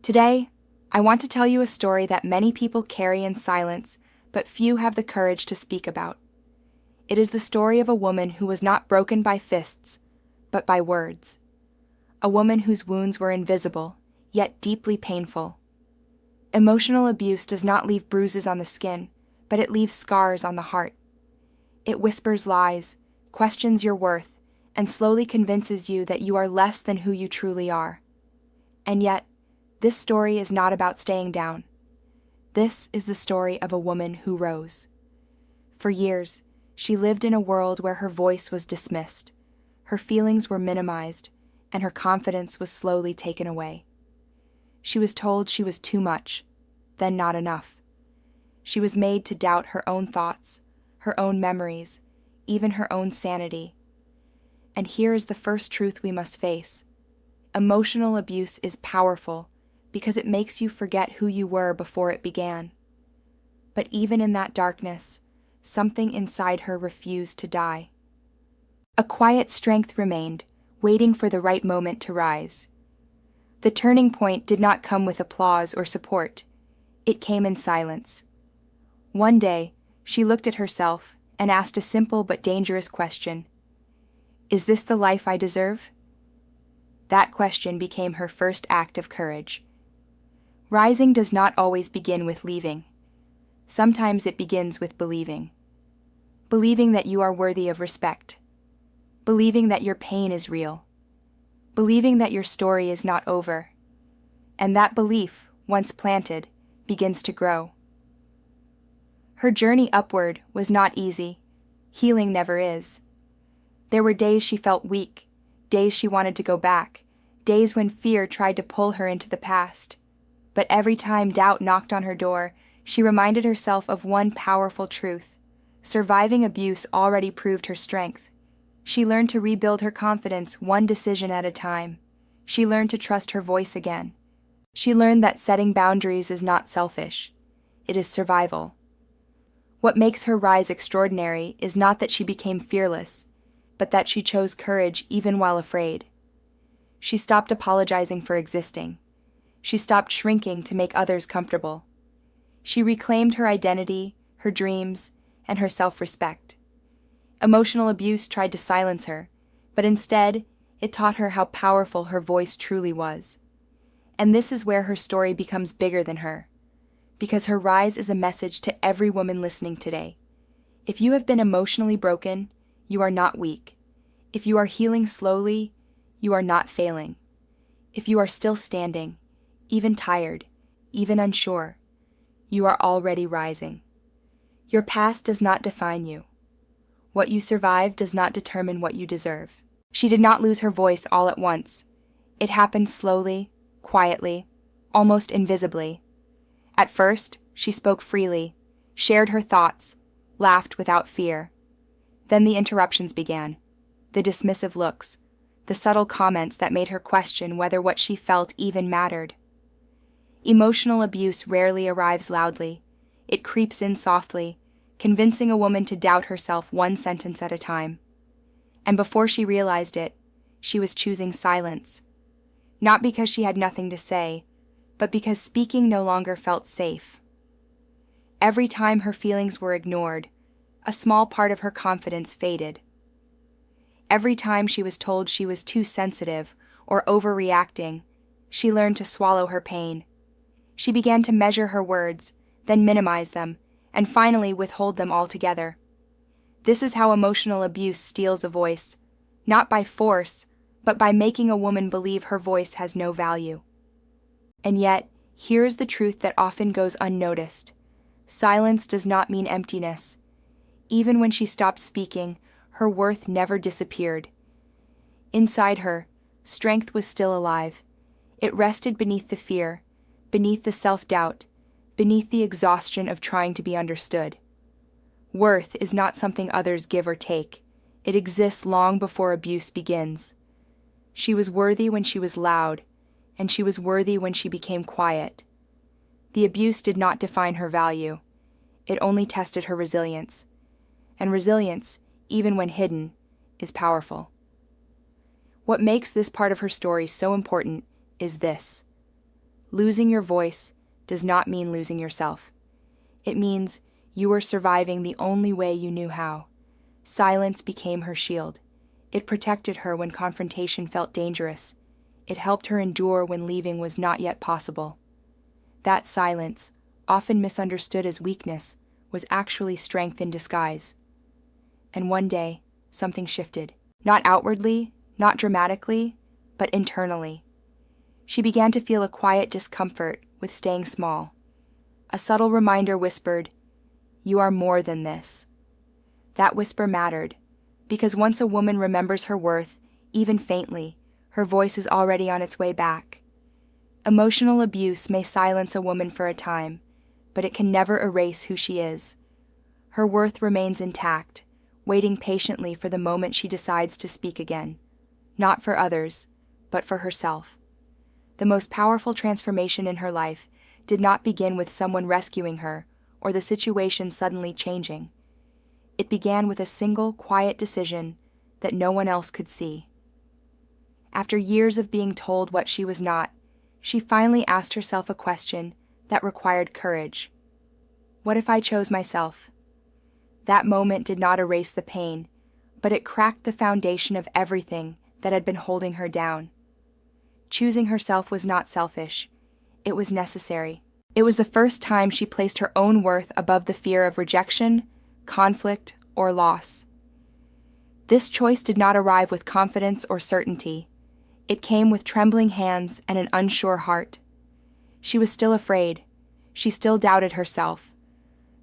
Today, I want to tell you a story that many people carry in silence, but few have the courage to speak about. It is the story of a woman who was not broken by fists, but by words. A woman whose wounds were invisible, yet deeply painful. Emotional abuse does not leave bruises on the skin, but it leaves scars on the heart. It whispers lies, questions your worth, and slowly convinces you that you are less than who you truly are. And yet, this story is not about staying down. This is the story of a woman who rose. For years, she lived in a world where her voice was dismissed, her feelings were minimized, and her confidence was slowly taken away. She was told she was too much, then not enough. She was made to doubt her own thoughts, her own memories, even her own sanity. And here is the first truth we must face. Emotional abuse is powerful because it makes you forget who you were before it began. But even in that darkness, something inside her refused to die. A quiet strength remained, waiting for the right moment to rise. The turning point did not come with applause or support. It came in silence. One day, she looked at herself and asked a simple but dangerous question. Is this the life I deserve? That question became her first act of courage. Rising does not always begin with leaving. Sometimes it begins with believing. Believing that you are worthy of respect. Believing that your pain is real. Believing that your story is not over. And that belief, once planted, begins to grow. Her journey upward was not easy. Healing never is. There were days she felt weak, days she wanted to go back, days when fear tried to pull her into the past. But every time doubt knocked on her door, she reminded herself of one powerful truth. Surviving abuse already proved her strength. She learned to rebuild her confidence one decision at a time. She learned to trust her voice again. She learned that setting boundaries is not selfish. It is survival. What makes her rise extraordinary is not that she became fearless, but that she chose courage even while afraid. She stopped apologizing for existing. She stopped shrinking to make others comfortable. She reclaimed her identity, her dreams, and her self-respect. Emotional abuse tried to silence her, but instead, it taught her how powerful her voice truly was. And this is where her story becomes bigger than her, because her rise is a message to every woman listening today. If you have been emotionally broken, you are not weak. If you are healing slowly, you are not failing. If you are still standing, even tired, even unsure, you are already rising. Your past does not define you. What you survived does not determine what you deserve. She did not lose her voice all at once. It happened slowly, quietly, almost invisibly. At first, she spoke freely, shared her thoughts, laughed without fear. Then the interruptions began, the dismissive looks, the subtle comments that made her question whether what she felt even mattered. Emotional abuse rarely arrives loudly. It creeps in softly, convincing a woman to doubt herself one sentence at a time. And before she realized it, she was choosing silence. Not because she had nothing to say, but because speaking no longer felt safe. Every time her feelings were ignored, a small part of her confidence faded. Every time she was told she was too sensitive or overreacting, she learned to swallow her pain. She began to measure her words, then minimize them, and finally withhold them altogether. This is how emotional abuse steals a voice, not by force, but by making a woman believe her voice has no value. And yet, here is the truth that often goes unnoticed. Silence does not mean emptiness. Even when she stopped speaking, her worth never disappeared. Inside her, strength was still alive. It rested beneath the fear, beneath the self-doubt, beneath the exhaustion of trying to be understood. Worth is not something others give or take. It exists long before abuse begins. She was worthy when she was loud, and she was worthy when she became quiet. The abuse did not define her value. It only tested her resilience. And resilience, even when hidden, is powerful. What makes this part of her story so important is this. Losing your voice does not mean losing yourself. It means you were surviving the only way you knew how. Silence became her shield. It protected her when confrontation felt dangerous. It helped her endure when leaving was not yet possible. That silence, often misunderstood as weakness, was actually strength in disguise. And one day, something shifted. Not outwardly, not dramatically, but internally. She began to feel a quiet discomfort with staying small. A subtle reminder whispered, "You are more than this." That whisper mattered, because once a woman remembers her worth, even faintly, her voice is already on its way back. Emotional abuse may silence a woman for a time, but it can never erase who she is. Her worth remains intact, waiting patiently for the moment she decides to speak again. Not for others, but for herself. The most powerful transformation in her life did not begin with someone rescuing her or the situation suddenly changing. It began with a single, quiet decision that no one else could see. After years of being told what she was not, she finally asked herself a question that required courage. What if I chose myself? That moment did not erase the pain, but it cracked the foundation of everything that had been holding her down. Choosing herself was not selfish. It was necessary. It was the first time she placed her own worth above the fear of rejection, conflict, or loss. This choice did not arrive with confidence or certainty. It came with trembling hands and an unsure heart. She was still afraid. She still doubted herself.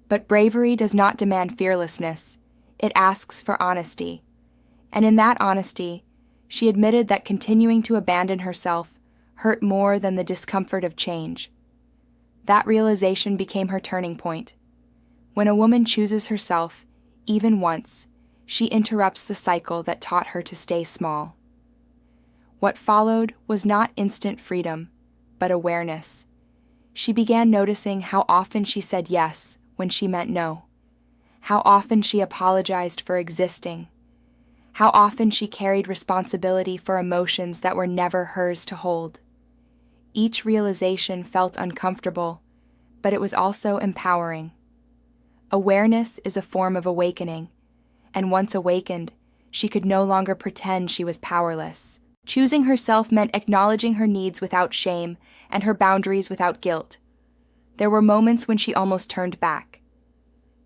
But bravery does not demand fearlessness. It asks for honesty. And in that honesty, she admitted that continuing to abandon herself hurt more than the discomfort of change. That realization became her turning point. When a woman chooses herself, even once, she interrupts the cycle that taught her to stay small. What followed was not instant freedom, but awareness. She began noticing how often she said yes when she meant no, how often she apologized for existing, how often she carried responsibility for emotions that were never hers to hold. Each realization felt uncomfortable, but it was also empowering. Awareness is a form of awakening, and once awakened, she could no longer pretend she was powerless. Choosing herself meant acknowledging her needs without shame and her boundaries without guilt. There were moments when she almost turned back.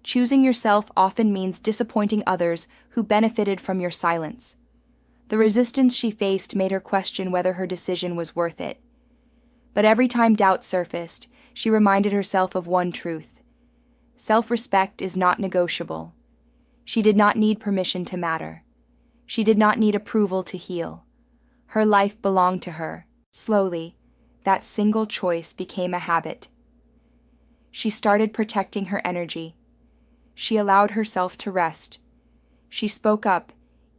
Choosing yourself often means disappointing others who benefited from your silence. The resistance she faced made her question whether her decision was worth it. But every time doubt surfaced, she reminded herself of one truth. Self-respect is not negotiable. She did not need permission to matter. She did not need approval to heal. Her life belonged to her. Slowly, that single choice became a habit. She started protecting her energy. She allowed herself to rest. She spoke up,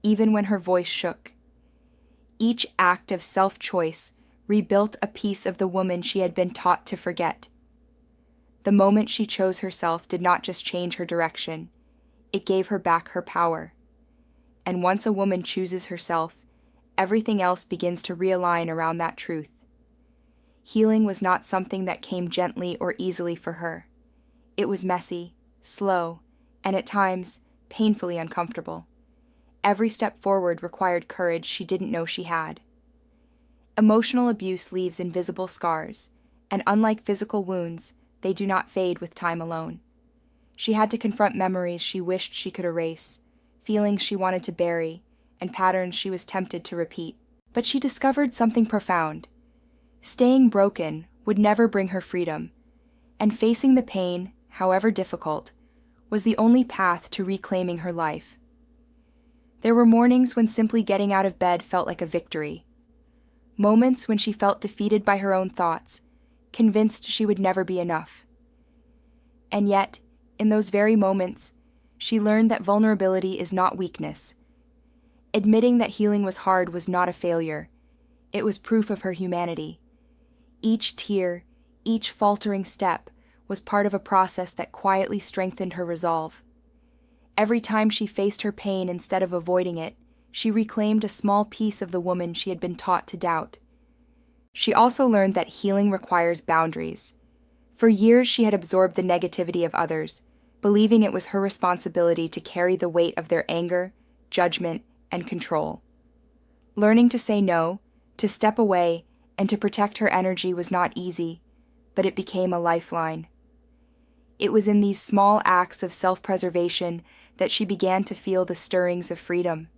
even when her voice shook. Each act of self-choice rebuilt a piece of the woman she had been taught to forget. The moment she chose herself did not just change her direction, it gave her back her power. And once a woman chooses herself, everything else begins to realign around that truth. Healing was not something that came gently or easily for her. It was messy, slow, and at times, painfully uncomfortable. Every step forward required courage she didn't know she had. Emotional abuse leaves invisible scars, and unlike physical wounds, they do not fade with time alone. She had to confront memories she wished she could erase, feelings she wanted to bury, and patterns she was tempted to repeat. But she discovered something profound. Staying broken would never bring her freedom, and facing the pain, however difficult, was the only path to reclaiming her life. There were mornings when simply getting out of bed felt like a victory. Moments when she felt defeated by her own thoughts, convinced she would never be enough. And yet, in those very moments, she learned that vulnerability is not weakness. Admitting that healing was hard was not a failure. It was proof of her humanity. Each tear, each faltering step, was part of a process that quietly strengthened her resolve. Every time she faced her pain instead of avoiding it, she reclaimed a small piece of the woman she had been taught to doubt. She also learned that healing requires boundaries. For years, she had absorbed the negativity of others, believing it was her responsibility to carry the weight of their anger, judgment, and control. Learning to say no, to step away, and to protect her energy was not easy, but it became a lifeline. It was in these small acts of self-preservation that she began to feel the stirrings of freedom.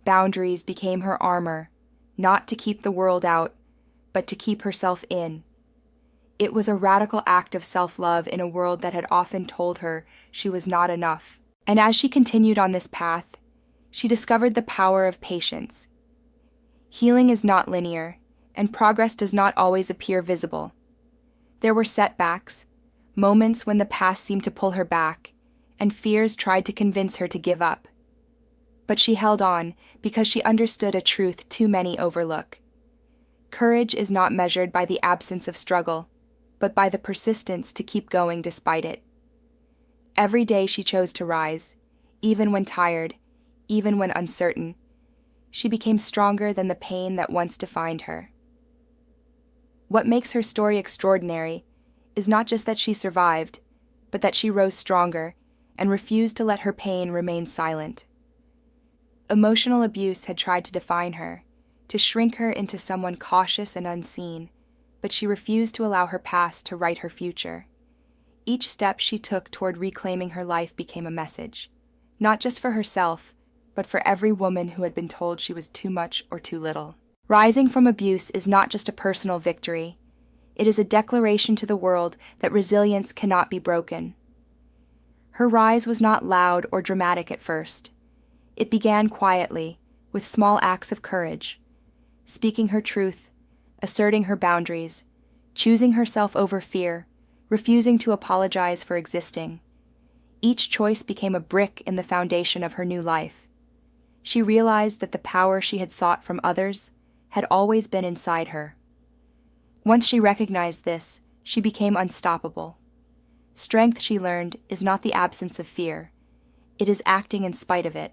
Boundaries became her armor, not to keep the world out, but to keep herself in. It was a radical act of self-love in a world that had often told her she was not enough. And as she continued on this path, she discovered the power of patience. Healing is not linear, and progress does not always appear visible. There were setbacks, moments when the past seemed to pull her back, and fears tried to convince her to give up. But she held on because she understood a truth too many overlook. Courage is not measured by the absence of struggle, but by the persistence to keep going despite it. Every day she chose to rise, even when tired, even when uncertain. She became stronger than the pain that once defined her. What makes her story extraordinary is not just that she survived, but that she rose stronger and refused to let her pain remain silent. Emotional abuse had tried to define her, to shrink her into someone cautious and unseen, but she refused to allow her past to write her future. Each step she took toward reclaiming her life became a message, not just for herself, but for every woman who had been told she was too much or too little. Rising from abuse is not just a personal victory. It is a declaration to the world that resilience cannot be broken. Her rise was not loud or dramatic at first. It began quietly, with small acts of courage, speaking her truth, asserting her boundaries, choosing herself over fear, refusing to apologize for existing. Each choice became a brick in the foundation of her new life. She realized that the power she had sought from others had always been inside her. Once she recognized this, she became unstoppable. Strength, she learned, is not the absence of fear. It is acting in spite of it.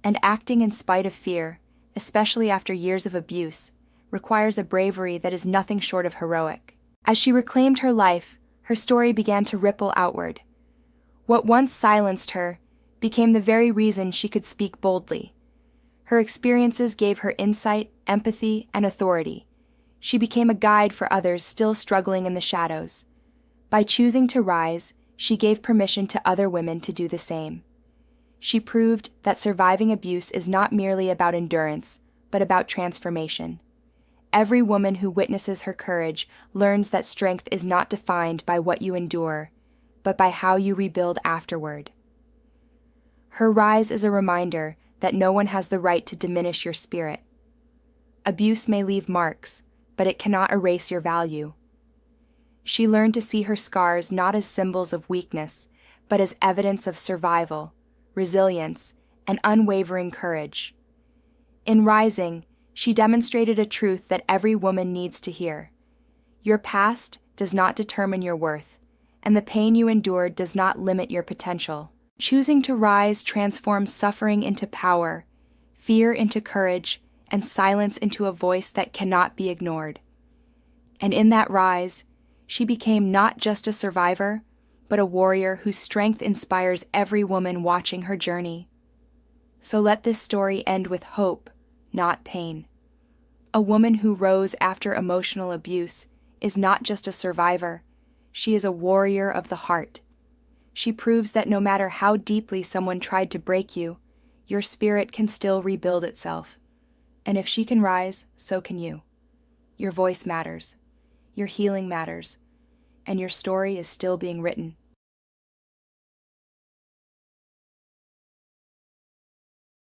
And acting in spite of fear, especially after years of abuse, requires a bravery that is nothing short of heroic. As she reclaimed her life, her story began to ripple outward. What once silenced her became the very reason she could speak boldly. Her experiences gave her insight, empathy, and authority. She became a guide for others still struggling in the shadows. By choosing to rise, she gave permission to other women to do the same. She proved that surviving abuse is not merely about endurance, but about transformation. Every woman who witnesses her courage learns that strength is not defined by what you endure, but by how you rebuild afterward. Her rise is a reminder that no one has the right to diminish your spirit. Abuse may leave marks, but it cannot erase your value. She learned to see her scars not as symbols of weakness, but as evidence of survival, resilience, and unwavering courage. In rising, she demonstrated a truth that every woman needs to hear. Your past does not determine your worth, and the pain you endured does not limit your potential. Choosing to rise transforms suffering into power, fear into courage, and silence into a voice that cannot be ignored. And in that rise, she became not just a survivor, but a warrior whose strength inspires every woman watching her journey. So let this story end with hope, not pain. A woman who rose after emotional abuse is not just a survivor, she is a warrior of the heart. She proves that no matter how deeply someone tried to break you, your spirit can still rebuild itself. And if she can rise, so can you. Your voice matters, your healing matters, and your story is still being written.